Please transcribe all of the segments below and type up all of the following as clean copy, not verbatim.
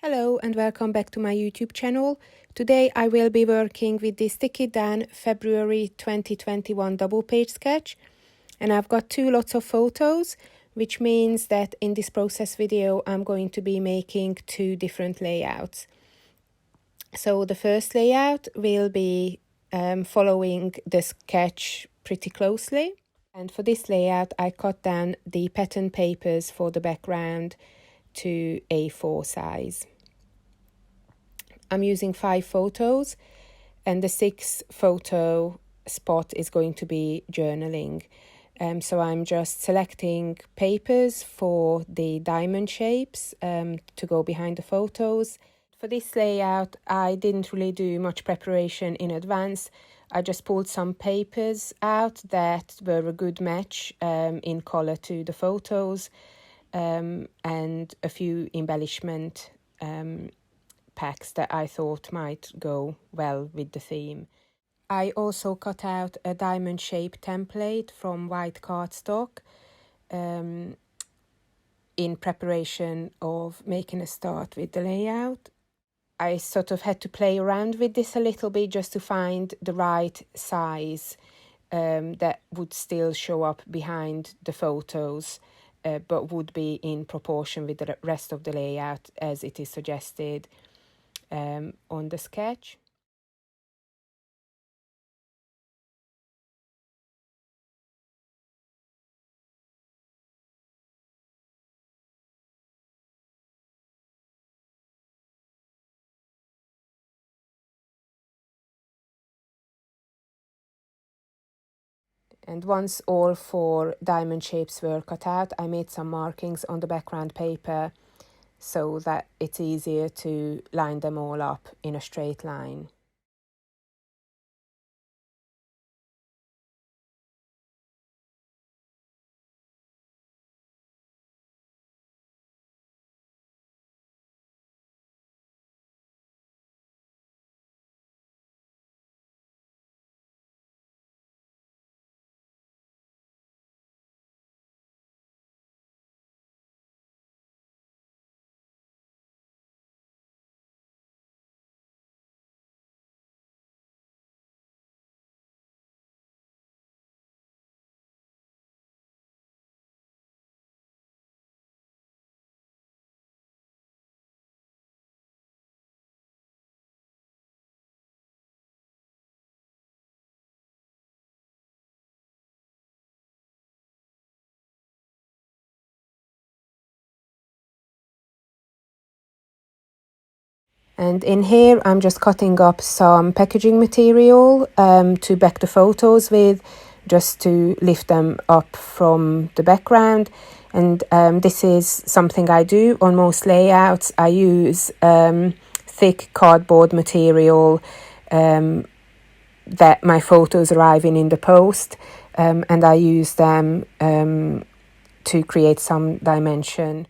Hello and welcome back to my YouTube channel. Today I will be working with the Sticky Dan February 2021 double page sketch, and I've got two lots of photos, which means that in this process video I'm going to be making two different layouts. So the first layout will be following the sketch pretty closely, and for this layout I cut down the pattern papers for the background to A4 size. I'm using 5 photos, and the 6th photo spot is going to be journaling. So I'm just selecting papers for the diamond shapes to go behind the photos. For this layout, I didn't really do much preparation in advance. I just pulled some papers out that were a good match in colour to the photos, and a few embellishment packs that I thought might go well with the theme. I also cut out a diamond shape template from white cardstock in preparation of making a start with the layout. I sort of had to play around with this a little bit just to find the right size that would still show up behind the photos, but would be in proportion with the rest of the layout as it is suggested on the sketch. And once all 4 diamond shapes were cut out, I made some markings on the background paper so that it's easier to line them all up in a straight line. And in here, I'm just cutting up some packaging material to back the photos with, just to lift them up from the background. And this is something I do on most layouts. I use thick cardboard material that my photos arrive in the post, and I use them to create some dimension.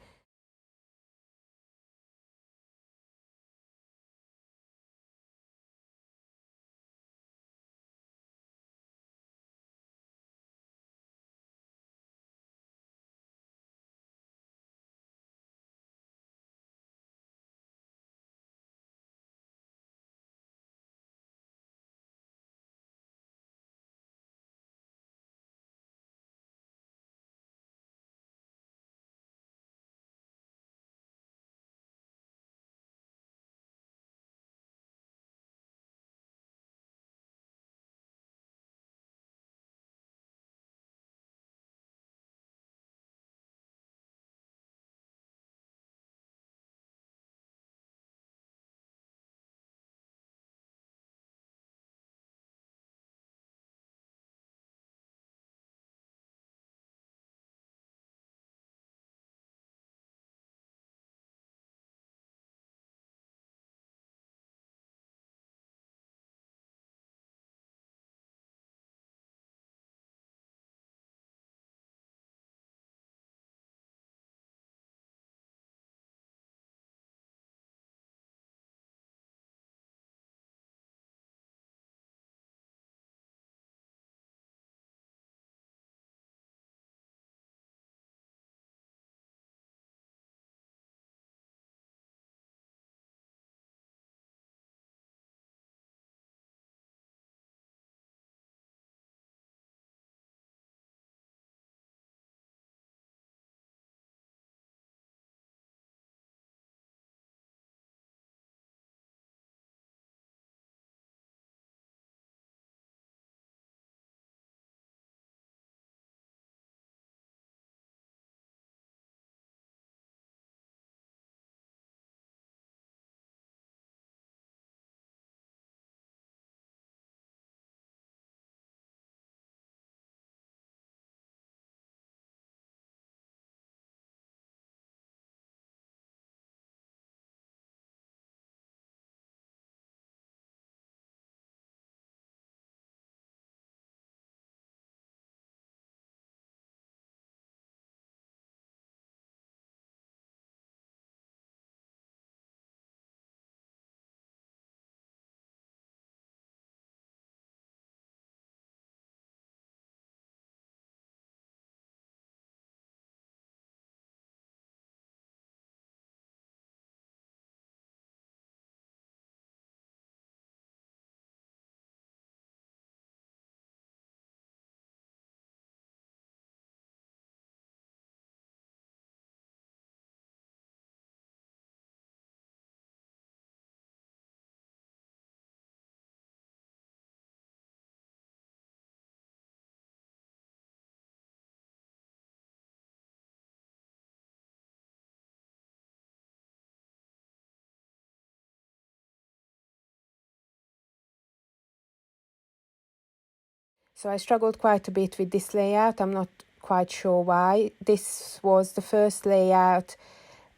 So I struggled quite a bit with this layout. I'm not quite sure why. This was the first layout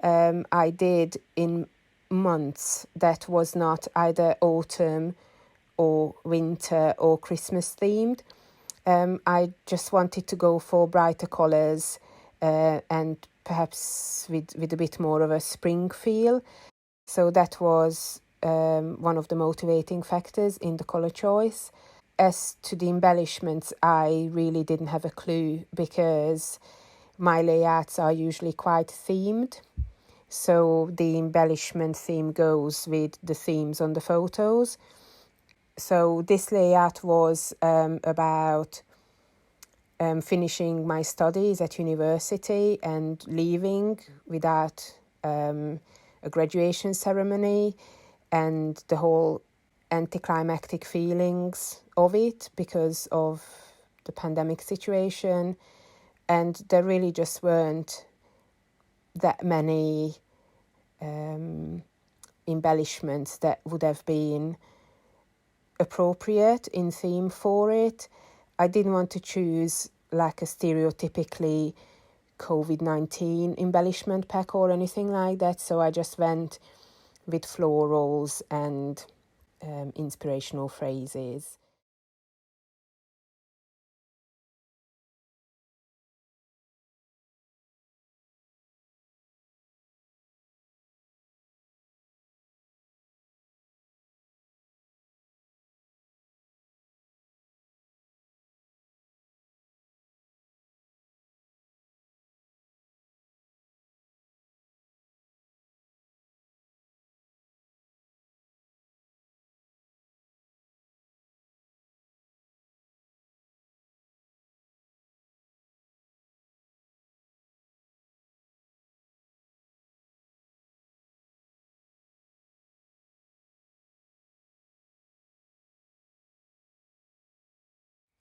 I did in months that was not either autumn or winter or Christmas themed. I just wanted to go for brighter colours and perhaps with a bit more of a spring feel. So that was one of the motivating factors in the colour choice. As to the embellishments, I really didn't have a clue because my layouts are usually quite themed. So the embellishment theme goes with the themes on the photos. So this layout was about finishing my studies at university and leaving without a graduation ceremony and the whole anticlimactic feelings of it because of the pandemic situation. And there really just weren't that many embellishments that would have been appropriate in theme for it. I didn't want to choose like a stereotypically COVID-19 embellishment pack or anything like that, so I just went with florals and inspirational phrases.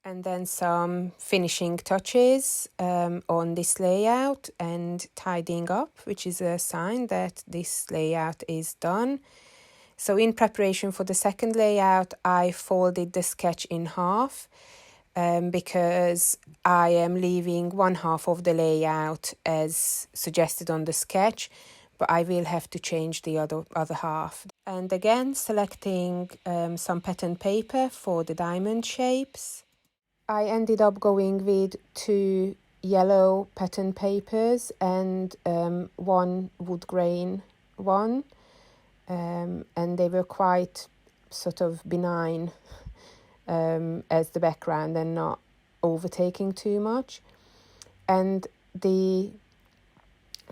And then some finishing touches on this layout and tidying up, which is a sign that this layout is done. So in preparation for the second layout, I folded the sketch in half because I am leaving one half of the layout as suggested on the sketch, but I will have to change the other half. And again, selecting some pattern paper for the diamond shapes. I ended up going with 2 yellow pattern papers and one wood grain one, and they were quite sort of benign as the background and not overtaking too much. And the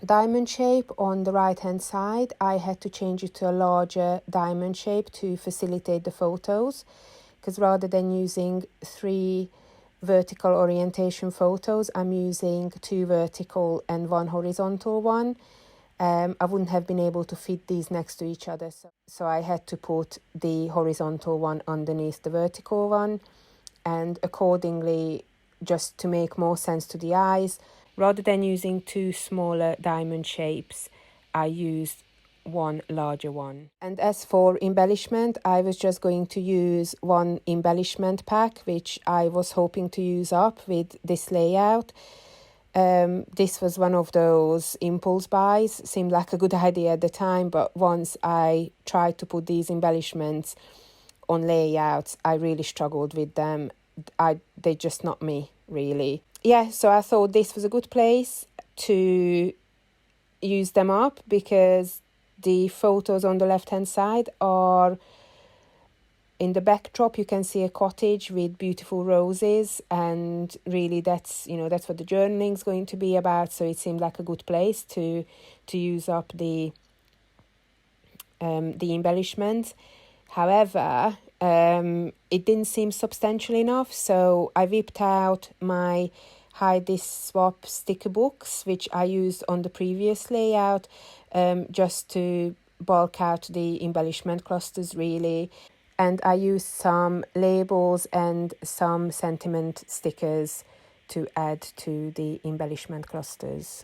diamond shape on the right hand side, I had to change it to a larger diamond shape to facilitate the photos, because rather than using 3 vertical orientation photos, I'm using 2 vertical and 1 horizontal one. I wouldn't have been able to fit these next to each other, so I had to put the horizontal one underneath the vertical one, and accordingly, just to make more sense to the eyes, rather than using 2 smaller diamond shapes, I used 1 larger one. And as for embellishment, I was just going to use 1 embellishment pack, which I was hoping to use up with this layout. This was one of those impulse buys, seemed like a good idea at the time, but once I tried to put these embellishments on layouts, I really struggled with them. They're just not me, really. Yeah, so I thought this was a good place to use them up because the photos on the left-hand side are in the backdrop. You can see a cottage with beautiful roses, and really that's what the journaling is going to be about. So it seemed like a good place to use up the embellishments. However, it didn't seem substantial enough, so I whipped out my Hide This Swap sticker books, which I used on the previous layout, just to bulk out the embellishment clusters really. And I used some labels and some sentiment stickers to add to the embellishment clusters.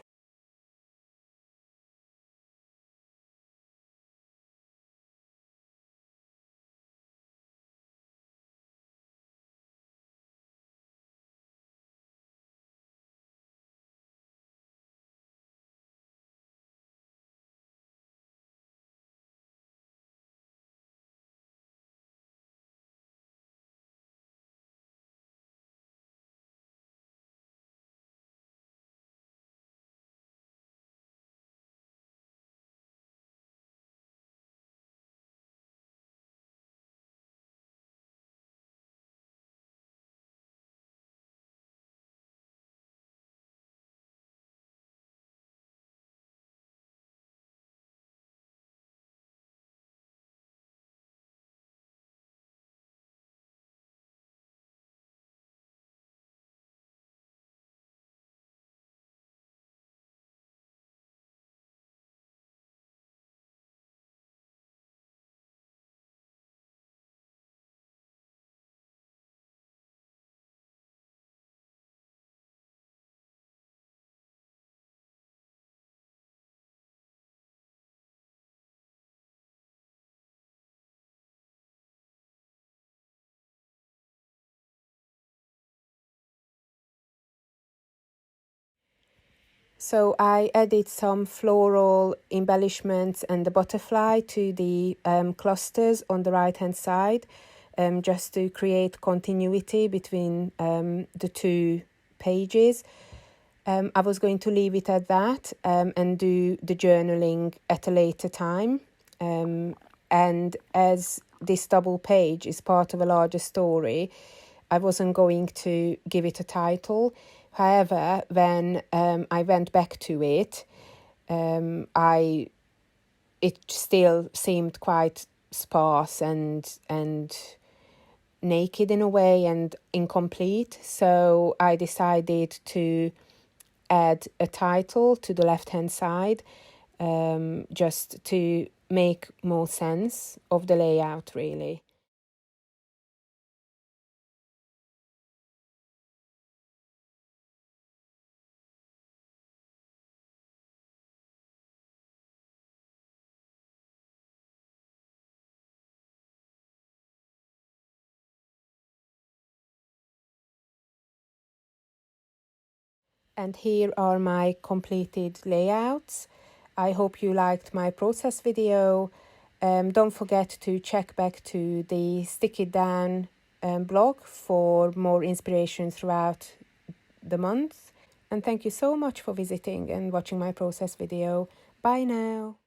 So I added some floral embellishments and the butterfly to the clusters on the right hand side, just to create continuity between the two pages. I was going to leave it at that and do the journaling at a later time. And as this double page is part of a larger story, I wasn't going to give it a title. However, when I went back to it, it still seemed quite sparse and naked in a way and incomplete. So I decided to add a title to the left-hand side, just to make more sense of the layout, really. And here are my completed layouts. I hope you liked my process video. Don't forget to check back to the Stick It Down blog for more inspiration throughout the month. And thank you so much for visiting and watching my process video. Bye now.